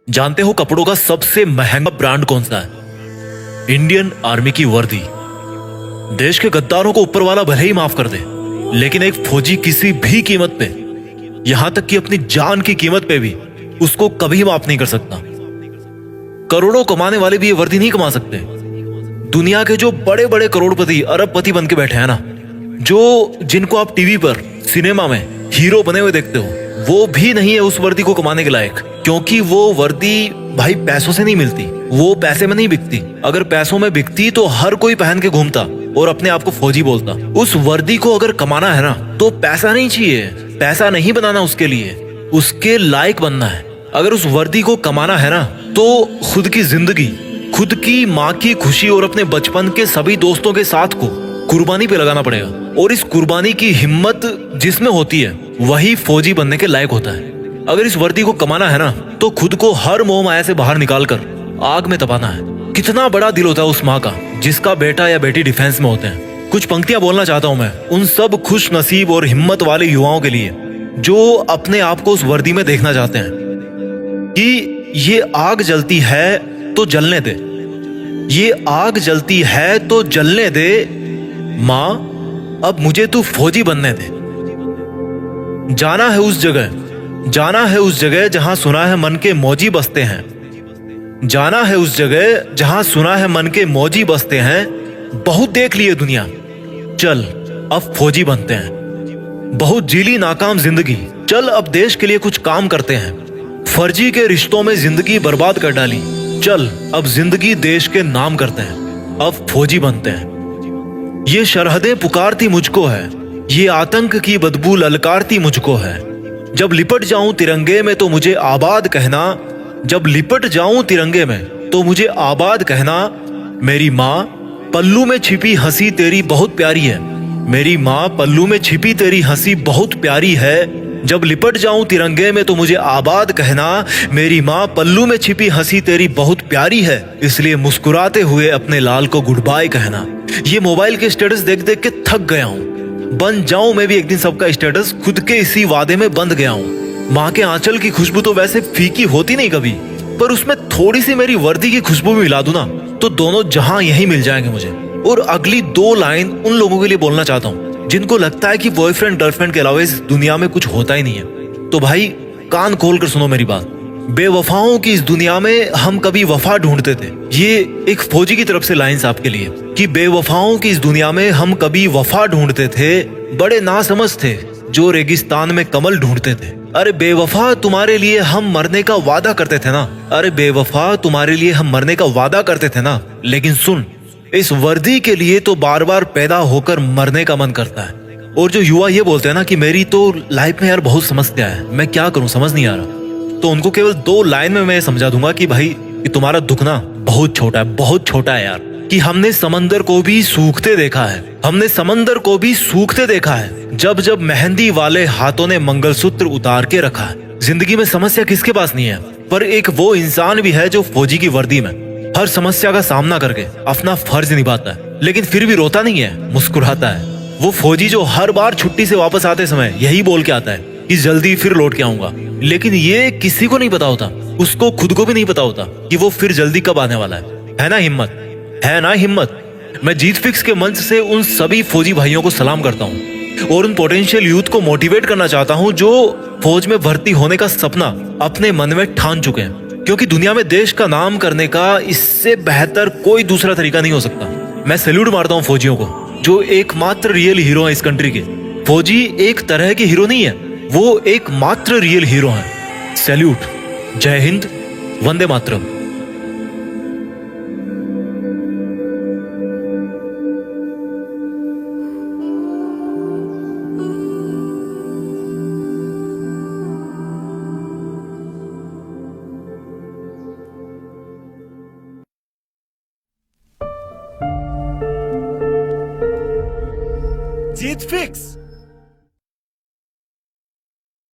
जानते हो कपड़ों का सबसे महंगा ब्रांड कौन सा है? इंडियन आर्मी की वर्दी। देश के गद्दारों को ऊपर वाला भले ही माफ कर दे, लेकिन एक फौजी किसी भी कीमत पे, यहां तक कि अपनी जान की कीमत पे भी उसको कभी माफ नहीं कर सकता। करोड़ों कमाने वाले भी ये वर्दी नहीं कमा सकते। दुनिया के जो बड़े बड़े करोड़पति अरबपति बन के बैठे हैं ना, जो जिनको आप टीवी पर सिनेमा में हीरो बने हुए देखते हो, वो भी नहीं है उस वर्दी को कमाने के लायक। क्योंकि वो वर्दी भाई पैसों से नहीं मिलती, वो पैसे में नहीं बिकती। अगर पैसों में बिकती तो हर कोई पहन के घूमता और अपने आप को फौजी बोलता। उस वर्दी को अगर कमाना है ना, तो पैसा नहीं चाहिए, पैसा नहीं बनाना उसके लिए, उसके लायक बनना है। अगर उस वर्दी को कमाना है ना, तो खुद की जिंदगी, खुद की माँ की खुशी और अपने बचपन के सभी दोस्तों के साथ को कुर्बानी पे लगाना पड़ेगा। और इस कुर्बानी की हिम्मत जिसमें होती है, वही फौजी बनने के लायक होता है। अगर इस वर्दी को कमाना है ना, तो खुद को हर मोह माया से बाहर निकालकर आग में तपाना है। कितना बड़ा दिल होता है उस माँ का जिसका बेटा या बेटी डिफेंस में होते हैं। कुछ पंक्तियां बोलना चाहता हूं मैं उन सब खुश नसीब और हिम्मत वाले युवाओं के लिए जो अपने आप को उस वर्दी में देखना चाहते हैं कि ये आग जलती है तो जलने दे, ये आग जलती है तो जलने दे, माँ अब मुझे तू फौजी बनने दे। जाना है उस जगह, जाना है उस जगह जहां सुना है मन के मौजी बसते हैं। जाना है उस जगह जहां सुना है मन के मौजी बसते हैं। बहुत देख लिए दुनिया, चल अब फौजी बनते हैं। बहुत जीली नाकाम जिंदगी, चल अब देश के लिए कुछ काम करते हैं। फर्जी के रिश्तों में जिंदगी बर्बाद कर डाली, चल अब जिंदगी देश के नाम करते हैं। अब फौजी बनते हैं। ये सरहदें पुकारती मुझको है, ये आतंक की बदबू ललकारती मुझको है। जब लिपट जाऊं तिरंगे में तो मुझे आबाद कहना, जब लिपट जाऊं तिरंगे में तो मुझे आबाद कहना। मेरी माँ पल्लू में छिपी हंसी तेरी बहुत प्यारी है, मेरी माँ पल्लू में छिपी तेरी हंसी बहुत प्यारी है। जब लिपट जाऊं तिरंगे में तो मुझे आबाद कहना, मेरी माँ पल्लू में छिपी हंसी तेरी बहुत प्यारी है। इसलिए मुस्कुराते हुए अपने लाल को गुड बाय कहना। ये मोबाइल के स्टेटस देख देख के थक गया हूँ, बन जाऊं मैं भी एक दिन सबका स्टेटस, खुद के इसी वादे में बंध गया हूँ। माँ के आंचल की खुशबू तो वैसे फीकी होती नहीं कभी, पर उसमें थोड़ी सी मेरी वर्दी की खुशबू भी मिला दूं ना, तो दोनों जहां यही मिल जाएंगे मुझे। और अगली दो लाइन उन लोगों के लिए बोलना चाहता हूँ जिनको लगता है कि बॉयफ्रेंड गर्लफ्रेंड के अलावा इस दुनिया में कुछ होता ही नहीं है। तो भाई कान खोल कर सुनो मेरी बात। बेवफाओं की इस दुनिया में हम कभी वफा ढूंढते थे। ये एक फौजी की तरफ से लाइंस आपके लिए कि बेवफाओं की इस दुनिया में हम कभी वफा ढूंढते थे। बड़े नासमझ थे जो रेगिस्तान में कमल ढूंढते थे। अरे बेवफा तुम्हारे लिए हम मरने का वादा करते थे ना, अरे बेवफा तुम्हारे लिए हम मरने का वादा करते थे ना। लेकिन सुन, इस वर्दी के लिए तो बार बार पैदा होकर मरने का मन करता है। और जो युवा ये बोलते हैं ना कि मेरी तो लाइफ में यार बहुत समस्या है, मैं क्या करूं समझ नहीं आ रहा, तो उनको केवल दो लाइन में मैं समझा दूंगा कि भाई कि तुम्हारा दुख ना बहुत छोटा है, बहुत छोटा है यार। कि हमने समंदर को भी सूखते देखा है, हमने समंदर को भी सूखते देखा है, जब जब मेहंदी वाले हाथों ने मंगलसूत्र उतार के रखा है। जिंदगी में समस्या किसके पास नहीं है, पर एक वो इंसान भी है जो फौजी की वर्दी में हर समस्या का सामना करके अपना फर्ज निभाता है, लेकिन फिर भी रोता नहीं है, मुस्कुराता है। वो फौजी जो हर बार छुट्टी से वापस आते समय यही बोल के आता है कि जल्दी फिर लौट के आऊंगा। लेकिन ये किसी को नहीं पता होता, उसको खुद को भी नहीं पता होता कि वो फिर जल्दी कब आने वाला है ना हिम्मत, है ना हिम्मत। मैं जीत फिक्स के मंच से उन सभी फौजी भाइयों को सलाम करता हूँ और उन पोटेंशियल यूथ को मोटिवेट करना चाहता हूँ जो फौज में भर्ती होने का सपना अपने मन में ठान चुके हैं। क्योंकि दुनिया में देश का नाम करने का इससे बेहतर कोई दूसरा तरीका नहीं हो सकता। मैं सैल्यूट मारता हूँ फौजियों को जो एकमात्र रियल हीरो है इस कंट्री के। फौजी एक तरह के हीरो नहीं है, वो एकमात्र रियल हीरो है। सैल्यूट, जय हिंद, वंदे मातरम। जीत फिक्स।